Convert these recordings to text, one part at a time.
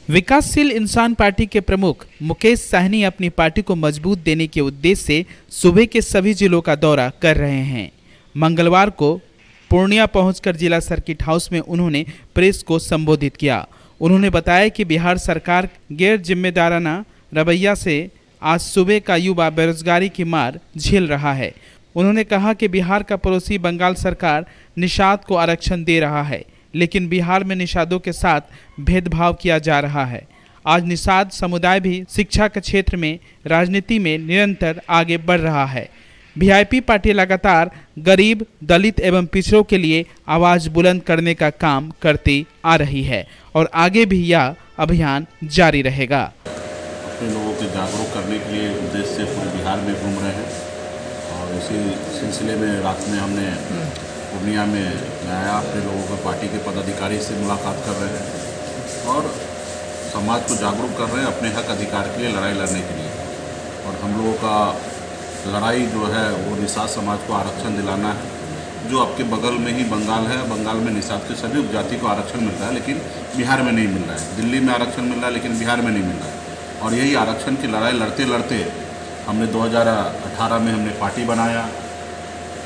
विकासशील इंसान पार्टी के प्रमुख मुकेश साहनी अपनी पार्टी को मजबूत देने के उद्देश्य से सूबे के सभी जिलों का दौरा कर रहे हैं। मंगलवार को पूर्णिया पहुंचकर जिला सर्किट हाउस में उन्होंने प्रेस को संबोधित किया। उन्होंने बताया कि बिहार सरकार गैर जिम्मेदाराना रवैया से आज सूबे का युवा बेरोजगारी की मार झेल रहा है। उन्होंने कहा कि बिहार का पड़ोसी बंगाल सरकार निषाद को आरक्षण दे रहा है, लेकिन बिहार में निषादों के साथ भेदभाव किया जा रहा है। आज निषाद समुदाय भी शिक्षा के क्षेत्र में, राजनीति में निरंतर आगे बढ़ रहा है। वीआईपी पार्टी लगातार गरीब, दलित एवं पिछड़ों के लिए आवाज बुलंद करने का काम करती आ रही है और आगे भी यह अभियान जारी रहेगा। अपने लोगों को जागरूक करने के लिए उद्देश्य से पूरे बिहार में घूम रहे हैं और इसी सिलसिले में रात में हमने पूर्णिया में आया, अपने लोगों को पार्टी के पदाधिकारी से मुलाकात कर रहे हैं और समाज को जागरूक कर रहे हैं अपने हक अधिकार के लिए लड़ाई लड़ने के लिए। और हम लोगों का लड़ाई जो है वो निषाद समाज को आरक्षण दिलाना है, जो आपके बगल में ही बंगाल है। बंगाल में निषाद के सभी उपजाति को आरक्षण मिल रहा है, लेकिन बिहार में नहीं मिल रहा है। दिल्ली में आरक्षण मिल रहा है, लेकिन बिहार में नहीं मिल रहा है। और यही आरक्षण की लड़ाई लड़ते लड़ते हमने 2018 में हमने पार्टी बनाया।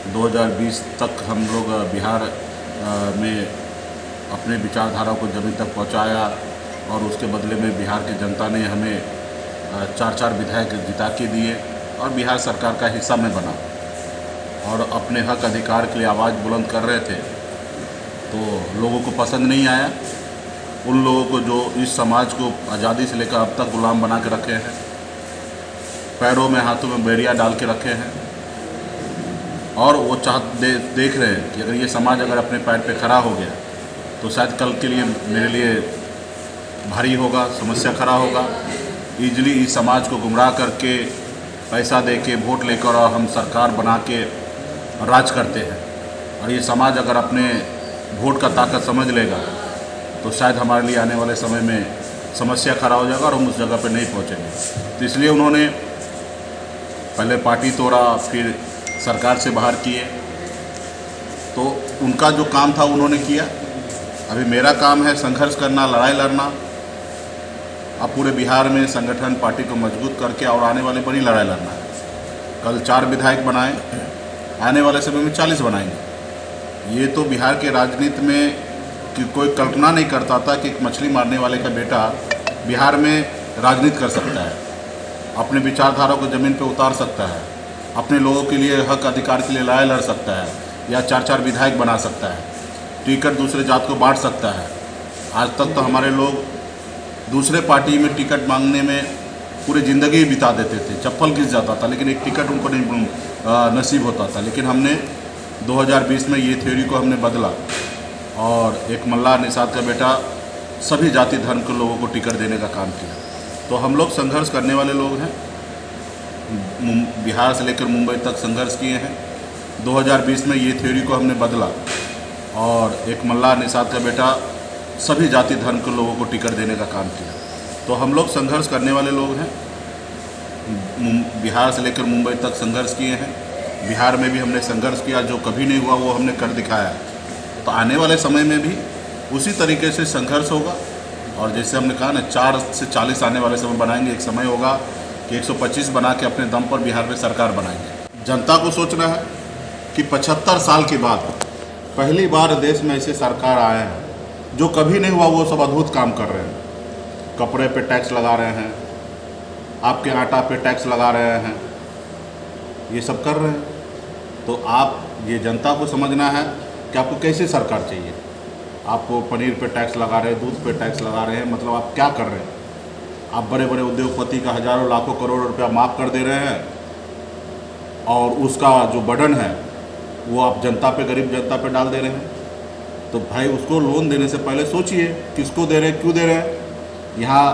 2020 तक हम लोग बिहार में अपने विचारधारा को जमीन तक पहुंचाया और उसके बदले में बिहार की जनता ने हमें 4 विधायक जिता के दिए और बिहार सरकार का हिस्सा में बना और अपने हक अधिकार के लिए आवाज़ बुलंद कर रहे थे। तो लोगों को पसंद नहीं आया, उन लोगों को जो इस समाज को आज़ादी से लेकर अब तक गुलाम बना के रखे हैं, पैरों में हाथों में बेड़ियाँ डाल के रखे हैं। और वो देख रहे हैं कि अगर ये समाज अगर अपने पैर पे खड़ा हो गया तो शायद कल के लिए मेरे लिए भारी होगा, समस्या खड़ा होगा। ईजिली इस समाज को गुमराह करके पैसा दे के वोट लेकर और हम सरकार बना के राज करते हैं। और ये समाज अगर अपने वोट का ताकत समझ लेगा तो शायद हमारे लिए आने वाले समय में समस्या खड़ा हो जाएगा और हम उस जगह पे नहीं पहुँचेंगे। तो इसलिए उन्होंने पहले पार्टी तोड़ा, फिर सरकार से बाहर किए। तो उनका जो काम था उन्होंने किया। अभी मेरा काम है संघर्ष करना, लड़ाई लड़ना। अब पूरे बिहार में संगठन पार्टी को मजबूत करके और आने वाले पर ही लड़ाई लड़ना है। कल 4 विधायक बनाए, आने वाले समय में 40 बनाएंगे। ये तो बिहार के राजनीति में कि कोई कल्पना नहीं करता था कि एक मछली मारने वाले का बेटा बिहार में राजनीति कर सकता है, अपने विचारधारा को ज़मीन पर उतार सकता है, अपने लोगों के लिए हक अधिकार के लिए लड़ाई लड़ सकता है या 4 विधायक बना सकता है, टिकट दूसरे जात को बांट सकता है। आज तक तो हमारे लोग दूसरे पार्टी में टिकट मांगने में पूरी ज़िंदगी बिता देते थे, चप्पल घिस जाता था, लेकिन एक टिकट उनको नहीं नसीब होता था। लेकिन हमने 2020 में ये थ्योरी को हमने बदला और एक मल्लाह निषाद का बेटा सभी जाति धर्म के लोगों को टिकट देने का काम किया। तो हम लोग संघर्ष करने वाले लोग हैं, बिहार से लेकर मुंबई तक संघर्ष किए हैं। 2020 में ये थ्योरी को हमने बदला और एक मल्लाह निषाद का बेटा सभी जाति धर्म के लोगों को टिकट देने का काम किया। तो हम लोग संघर्ष करने वाले लोग हैं, बिहार से लेकर मुंबई तक संघर्ष किए हैं। बिहार में भी हमने संघर्ष किया, जो कभी नहीं हुआ वो हमने कर दिखाया। तो आने वाले समय में भी उसी तरीके से संघर्ष होगा और जैसे हमने कहा ना 4 से 40 आने वाले समय बनाएंगे। एक समय होगा कि 125 बना के अपने दम पर बिहार में सरकार बनाएंगे। जनता को सोचना है कि 75 साल के बाद पहली बार देश में ऐसे सरकार आए हैं जो कभी नहीं हुआ, वो सब अद्भुत काम कर रहे हैं। कपड़े पे टैक्स लगा रहे हैं, आपके आटा पे टैक्स लगा रहे हैं, ये सब कर रहे हैं। तो आप ये जनता को समझना है कि आपको कैसे सरकार चाहिए। आपको पनीर पे टैक्स लगा रहे हैं, दूध पे टैक्स लगा रहे हैं, मतलब आप क्या कर रहे हैं? आप बड़े बड़े उद्योगपति का हज़ारों लाखों करोड़ रुपया माफ़ कर दे रहे हैं और उसका जो बर्डन है वो आप जनता पे, गरीब जनता पे डाल दे रहे हैं। तो भाई उसको लोन देने से पहले सोचिए किसको दे रहे हैं, क्यों दे रहे हैं। यहाँ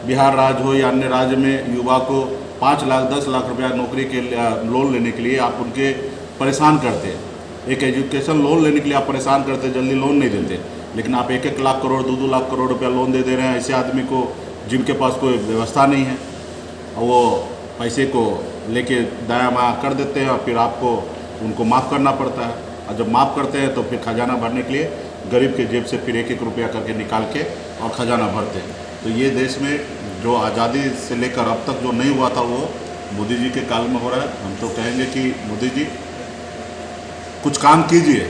बिहार राज्य हो या अन्य राज्य में युवा को 5 लाख 10 लाख रुपया नौकरी के लोन लेने के लिए आप उनके परेशान करते हैं। एक एजुकेशन लोन लेने के लिए आप परेशान करते, जल्दी लोन नहीं देते। लेकिन आप 1-1 लाख करोड़ 2-2 लाख करोड़ रुपया लोन दे रहे हैं ऐसे आदमी को जिनके पास कोई व्यवस्था नहीं है, और वो पैसे को लेके दायां बायां कर देते हैं और फिर आपको उनको माफ़ करना पड़ता है। और जब माफ़ करते हैं तो फिर खजाना भरने के लिए गरीब के जेब से फिर 1-1 रुपया करके निकाल के और खजाना भरते हैं। तो ये देश में जो आज़ादी से लेकर अब तक जो नहीं हुआ था वो मोदी जी के काल में हो रहा है। हम तो कहेंगे कि मोदी जी कुछ काम कीजिए,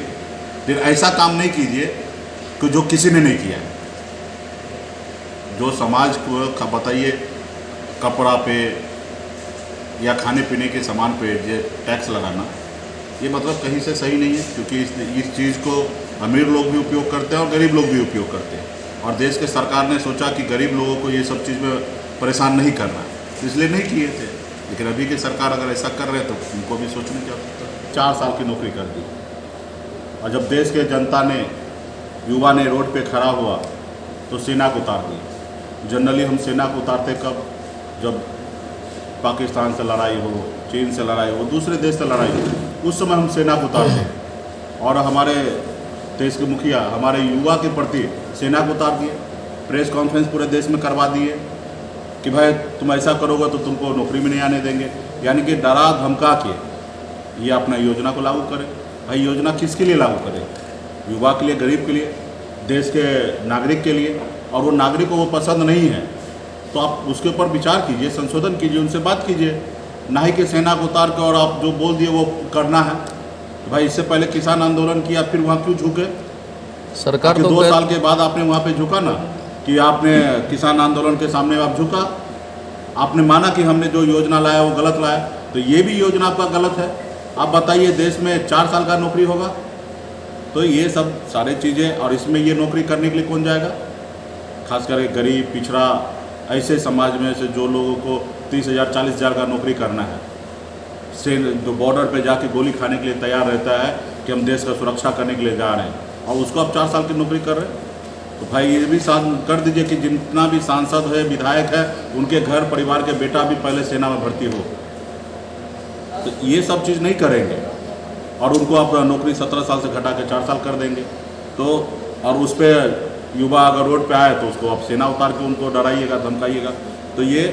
फिर ऐसा काम नहीं कीजिए कि जो किसी ने नहीं किया है। जो समाज को बताइए कपड़ा पे या खाने पीने के सामान पे ये टैक्स लगाना, ये मतलब कहीं से सही नहीं है, क्योंकि इस चीज़ को अमीर लोग भी उपयोग करते हैं और गरीब लोग भी उपयोग करते हैं। और देश के सरकार ने सोचा कि गरीब लोगों को ये सब चीज़ में परेशान नहीं करना, इसलिए नहीं किए थे। लेकिन अभी की सरकार अगर ऐसा कर रहे हैं तो उनको भी सोचने की आवश्यकता है। 4 साल की नौकरी कर दी, और जब देश के जनता ने, युवा ने रोड पे खड़ा हुआ तो सेना को उतार दी। जनरली हम सेना को उतारते कब? जब पाकिस्तान से लड़ाई हो, चीन से लड़ाई हो, दूसरे देश से लड़ाई हो, उस समय हम सेना को उतारते हैं। और हमारे देश के मुखिया हमारे युवा के प्रति सेना को उतार दिए, प्रेस कॉन्फ्रेंस पूरे देश में करवा दिए कि भाई तुम ऐसा करोगे तो तुमको नौकरी में नहीं आने देंगे। यानी कि डरा धमका के ये अपना योजना को लागू करें। भाई योजना किसके लिए लागू करें? युवा के लिए, गरीब के लिए, देश के नागरिक के लिए। और वो नागरिक को वो पसंद नहीं है तो आप उसके ऊपर विचार कीजिए, संशोधन कीजिए, उनसे बात कीजिए। ना ही कि सेना को उतार के और आप जो बोल दिए वो करना है। तो भाई इससे पहले किसान आंदोलन किया, फिर वहाँ क्यों झुके? सरकार तो 2 साल के बाद आपने वहाँ पे झुका ना, कि आपने किसान आंदोलन के सामने आप झुका, आपने माना कि हमने जो योजना लाया वो गलत लाया। तो ये भी योजना आपका गलत है। आप बताइए देश में 4 साल का नौकरी होगा? तो ये सब सारी चीज़ें, और इसमें ये नौकरी करने के लिए कौन जाएगा? खास करके गरीब, पिछड़ा, ऐसे समाज में से जो लोगों को 30,000 40,000 का नौकरी करना है, से जो बॉर्डर पे जाके गोली खाने के लिए तैयार रहता है कि हम देश का सुरक्षा करने के लिए जा रहे हैं, और उसको आप 4 साल की नौकरी कर रहे हैं। तो भाई ये भी कर दीजिए कि जितना भी सांसद है, विधायक है, उनके घर परिवार के बेटा भी पहले सेना में भर्ती हो। तो ये सब चीज़ नहीं करेंगे और उनको आप नौकरी 17 साल से घटा के 4 साल कर देंगे। तो और उस पर युवा अगर रोड पे आए तो उसको आप सेना उतार के उनको डराइएगा, धमकाइएगा। तो ये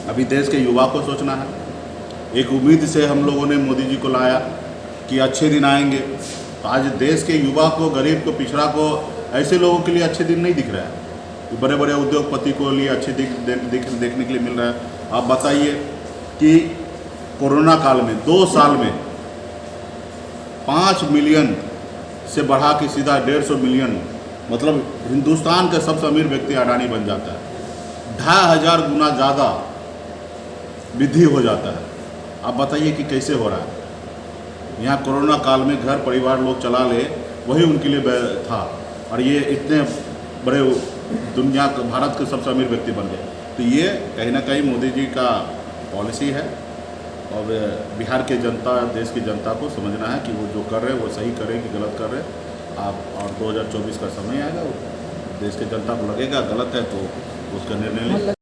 अभी देश के युवा को सोचना है। एक उम्मीद से हम लोगों ने मोदी जी को लाया कि अच्छे दिन आएंगे। तो आज देश के युवा को, गरीब को, पिछड़ा को, ऐसे लोगों के लिए अच्छे दिन नहीं दिख रहा है। बड़े बड़े उद्योगपति को लिए अच्छे देखने के लिए मिल रहा है। आप बताइए कि कोरोना काल में 2 साल में 5 मिलियन से बढ़ा के सीधा 150 मिलियन, मतलब हिंदुस्तान का सबसे अमीर व्यक्ति अडानी बन जाता है। 2500 गुना ज़्यादा वृद्धि हो जाता है। आप बताइए कि कैसे हो रहा है? यहाँ कोरोना काल में घर परिवार लोग चला ले, वही उनके लिए था, और ये इतने बड़े दुनिया, भारत के सबसे अमीर व्यक्ति बन गए। तो ये कहीं ना कहीं मोदी जी का पॉलिसी है, और बिहार के जनता, देश की जनता को समझना है कि वो जो कर रहे हैं वो सही कर रहे हैं कि गलत कर रहे हैं। आप और 2024 का समय आएगा, देश के जनता को लगेगा गलत है तो उसका निर्णय लें।